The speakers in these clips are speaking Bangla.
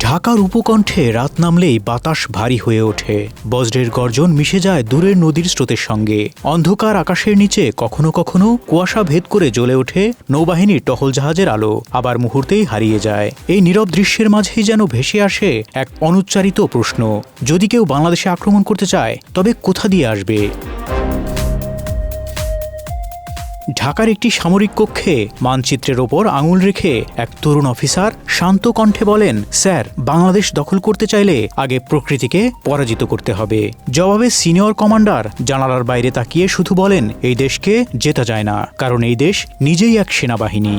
ঢাকার উপকণ্ঠে রাত নামলেই বাতাস ভারী হয়ে ওঠে। বজ্রের গর্জন মিশে যায় দূরের নদীর স্রোতের সঙ্গে। অন্ধকার আকাশের নিচে কখনো কখনো কুয়াশা ভেদ করে জ্বলে ওঠে নৌবাহিনীর টহল জাহাজের আলো, আবার মুহূর্তেই হারিয়ে যায়। এই নীরব দৃশ্যের মাঝেই যেন ভেসে আসে এক অনুচ্চারিত প্রশ্ন: যদি কেউ বাংলাদেশে আক্রমণ করতে চায়, তবে কোথা দিয়ে আসবে? ঢাকার একটি সামরিক কক্ষে মানচিত্রের ওপর আঙুল রেখে এক তরুণ অফিসার শান্ত কণ্ঠে বলেন, স্যার, বাংলাদেশ দখল করতে চাইলে আগে প্রকৃতিকে পরাজিত করতে হবে। জবাবে সিনিয়র কমান্ডার জানালার বাইরে তাকিয়ে শুধু বলেন, এই দেশকে জেতা যায় না, কারণ এই দেশ নিজেই এক সেনাবাহিনী।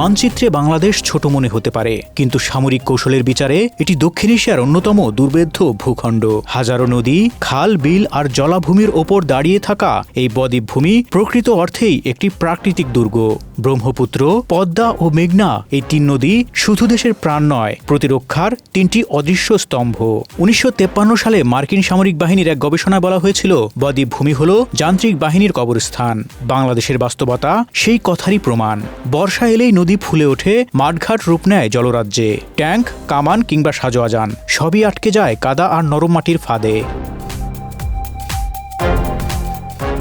মানচিত্রে বাংলাদেশ ছোট মনে হতে পারে, কিন্তু সামরিক কৌশলের বিচারে এটি দক্ষিণ এশিয়ার অন্যতম দুর্ভেদ্য ভূখণ্ড। হাজারো নদী, খাল, বিল আর জলাভূমির ওপর দাঁড়িয়ে থাকা এই বদ্বীপভূমি প্রকৃত অর্থেই একটি প্রাকৃতিক দুর্গ। ব্রহ্মপুত্র, পদ্মা ও মেঘনা, এই তিন নদী শুধু দেশের প্রাণ নয়, প্রতিরক্ষার তিনটি অদৃশ্য স্তম্ভ। ১৯৫৩ সালে মার্কিন সামরিক বাহিনীর এক গবেষণায় বলা হয়েছিল, বদ্বীপভূমি হল যান্ত্রিক বাহিনীর কবরস্থান। বাংলাদেশের বাস্তবতা সেই কথারই প্রমাণ। বর্ষা এলেই নদী ফুলে ওঠে, মাঠঘাট রূপ নেয় জলরাজ্যে। ট্যাঙ্ক, কামান কিংবা সাজোয়া যান সবই আটকে যায় কাদা আর নরম মাটির ফাঁদে।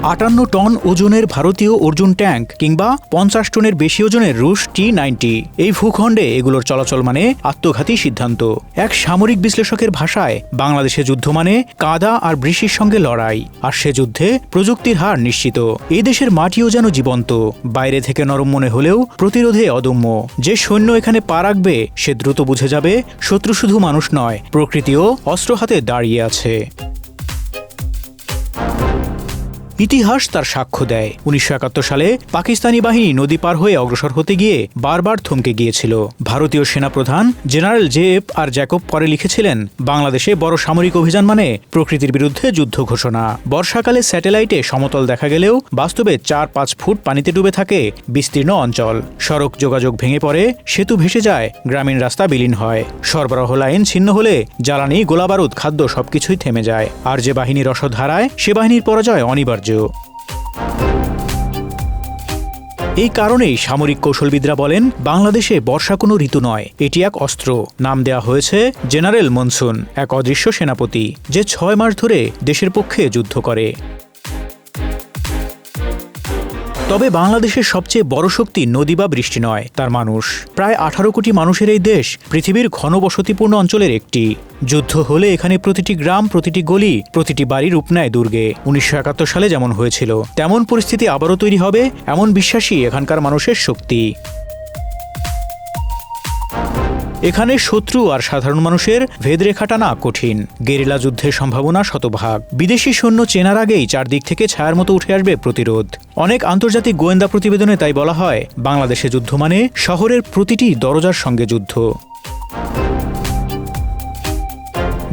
৫৮ টন ওজনের ভারতীয় অর্জুন ট্যাঙ্ক কিংবা ৫০ টনের বেশি ওজনের রুশ T-90, এই ভূখণ্ডে এগুলোর চলাচল মানে আত্মঘাতী সিদ্ধান্ত। এক সামরিক বিশ্লেষকের ভাষায়, বাংলাদেশে যুদ্ধ মানে কাদা আর বৃষ্টির সঙ্গে লড়াই, আর সে যুদ্ধে প্রযুক্তির হার নিশ্চিত। এই দেশের মাটিও যেন জীবন্ত, বাইরে থেকে নরম মনে হলেও প্রতিরোধে অদম্য। যে সৈন্য এখানে পা রাখবে সে দ্রুত বুঝে যাবে, শত্রু শুধু মানুষ নয়, প্রকৃতিও অস্ত্র হাতে দাঁড়িয়ে আছে। ইতিহাস তার সাক্ষ্য দেয়। ১৯৭১ সালে পাকিস্তানি বাহিনী নদী পার হয়ে অগ্রসর হতে গিয়ে বারবার থমকে গিয়েছিল। ভারতীয় সেনাপ্রধান জেনারেল JF আর জ্যাকব পরে লিখেছিলেন, বাংলাদেশে বড় সামরিক অভিযান মানে প্রকৃতির বিরুদ্ধে যুদ্ধ ঘোষণা। বর্ষাকালে স্যাটেলাইটে সমতল দেখা গেলেও বাস্তবে ৪-৫ ফুট পানিতে ডুবে থাকে বিস্তীর্ণ অঞ্চল। সড়ক যোগাযোগ ভেঙে পড়ে, সেতু ভেসে যায়, গ্রামীণ রাস্তা বিলীন হয়। সরবরাহ লাইন ছিন্ন হলে জ্বালানি, গোলাবারুদ, খাদ্য সবকিছুই থেমে যায়। আর যে বাহিনী রসদ হারায়, সে বাহিনীর পরাজয় অনিবার্য। এই কারণেই সামরিক কৌশলবিদরা বলেন, বাংলাদেশে বর্ষা কোনো ঋতু নয়, এটি এক অস্ত্র। নাম দেয়া হয়েছে জেনারেল মনসুন, এক অদৃশ্য সেনাপতি যে ৬ মাস ধরে দেশের পক্ষে যুদ্ধ করে। তবে বাংলাদেশের সবচেয়ে বড় শক্তি নদী বা বৃষ্টি নয়, তার মানুষ। প্রায় ১৮ কোটি মানুষের এই দেশ পৃথিবীর ঘনবসতিপূর্ণ অঞ্চলের একটি। যুদ্ধ হলে এখানে প্রতিটি গ্রাম, প্রতিটি গলি, প্রতিটি বাড়ি রূপ নেয় দুর্গে। ১৯৭১ সালে যেমন হয়েছিল, তেমন পরিস্থিতি আবারও তৈরি হবে, এমন বিশ্বাসই এখানকার মানুষের শক্তি। এখানে শত্রু আর সাধারণ মানুষের ভেদরেখা টানা কঠিন। গেরিলা যুদ্ধের সম্ভাবনা শতভাগ। বিদেশি সৈন্য চেনার আগেই চারদিক থেকে ছায়ার মতো উঠে আসবে প্রতিরোধ। অনেক আন্তর্জাতিক গোয়েন্দা প্রতিবেদনে তাই বলা হয়, বাংলাদেশে যুদ্ধ মানে শহরের প্রতিটি দরজার সঙ্গে যুদ্ধ।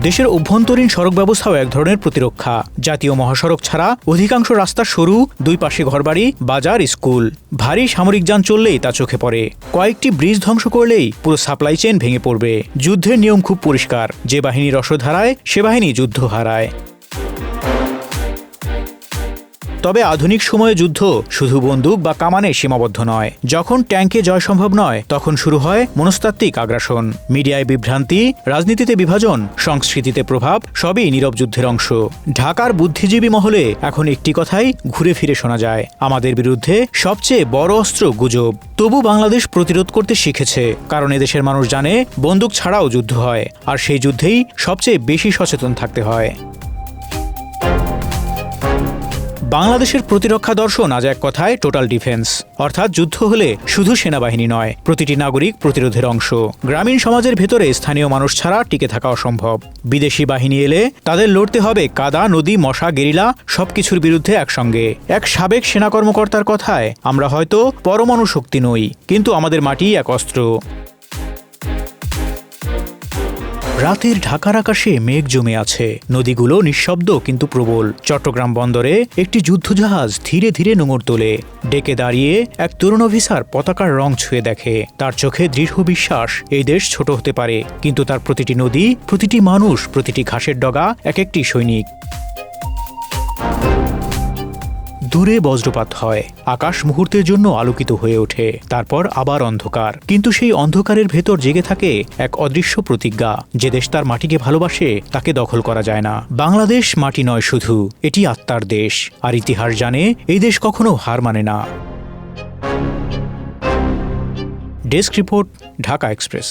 দেশের অভ্যন্তরীণ সড়ক ব্যবস্থাও এক ধরনের প্রতিরক্ষা। জাতীয় মহাসড়ক ছাড়া অধিকাংশ রাস্তা সরু, দুই পাশে ঘরবাড়ি, বাজার, স্কুল। ভারী সামরিক যান চললেই তা চোখে পড়ে। কয়েকটি ব্রিজ ধ্বংস করলেই পুরো সাপ্লাই চেইন ভেঙে পড়বে। যুদ্ধের নিয়ম খুব পরিষ্কার, যে বাহিনী রসদ হারায় সে বাহিনী যুদ্ধ হারায়। তবে আধুনিক সময়ে যুদ্ধ শুধু বন্দুক বা কামানে সীমাবদ্ধ নয়। যখন ট্যাঙ্কে জয় সম্ভব নয়, তখন শুরু হয় মনস্তাত্ত্বিক আগ্রাসন। মিডিয়ায় বিভ্রান্তি, রাজনীতিতে বিভাজন, সংস্কৃতিতে প্রভাব, সবই নীরব যুদ্ধের অংশ। ঢাকার বুদ্ধিজীবী মহলে এখন একটি কথাই ঘুরে ফিরে শোনা যায়, আমাদের বিরুদ্ধে সবচেয়ে বড় অস্ত্র গুজব। তবু বাংলাদেশ প্রতিরোধ করতে শিখেছে, কারণ এদেশের মানুষ জানে বন্দুক ছাড়াও যুদ্ধ হয়, আর সেই যুদ্ধেই সবচেয়ে বেশি সচেতন থাকতে হয়। বাংলাদেশের প্রতিরক্ষা দর্শন আজ এক কথায় টোটাল ডিফেন্স, অর্থাৎ যুদ্ধ হলে শুধু সেনাবাহিনী নয়, প্রতিটি নাগরিক প্রতিরোধের অংশ। গ্রামীণ সমাজের ভেতরে স্থানীয় মানুষ ছাড়া টিকে থাকা অসম্ভব। বিদেশি বাহিনী এলে তাদের লড়তে হবে কাদা, নদী, মশা, গেরিলা সবকিছুর বিরুদ্ধে একসঙ্গে। এক সাবেক সেনা কর্মকর্তার কথায়, আমরা হয়তো পরমাণু শক্তি নই, কিন্তু আমাদের মাটি এক অস্ত্র। রাতের ঢাকার আকাশে মেঘ জমে আছে, নদীগুলো নিঃশব্দ কিন্তু প্রবল। চট্টগ্রাম বন্দরে একটি যুদ্ধজাহাজ ধীরে ধীরে নোঙর তোলে। ডেকে দাঁড়িয়ে এক তরুণ অফিসার পতাকার রং ছুঁয়ে দেখে। তার চোখে দৃঢ় বিশ্বাস, এই দেশ ছোট হতে পারে, কিন্তু তার প্রতিটি নদী, প্রতিটি মানুষ, প্রতিটি ঘাসের ডগা এক একটি সৈনিক। দূরে বজ্রপাত হয়, আকাশ মুহূর্তের জন্য আলোকিত হয়ে ওঠে, তারপর আবার অন্ধকার। কিন্তু সেই অন্ধকারের ভেতর জেগে থাকে এক অদৃশ্য প্রতিজ্ঞা, যে দেশ তার মাটিকে ভালোবাসে তাকে দখল করা যায় না। বাংলাদেশ মাটি নয় শুধু, এটি আত্মার দেশ, আর ইতিহাস জানে এই দেশ কখনো হার মানে না। Desk report, Dhaka express.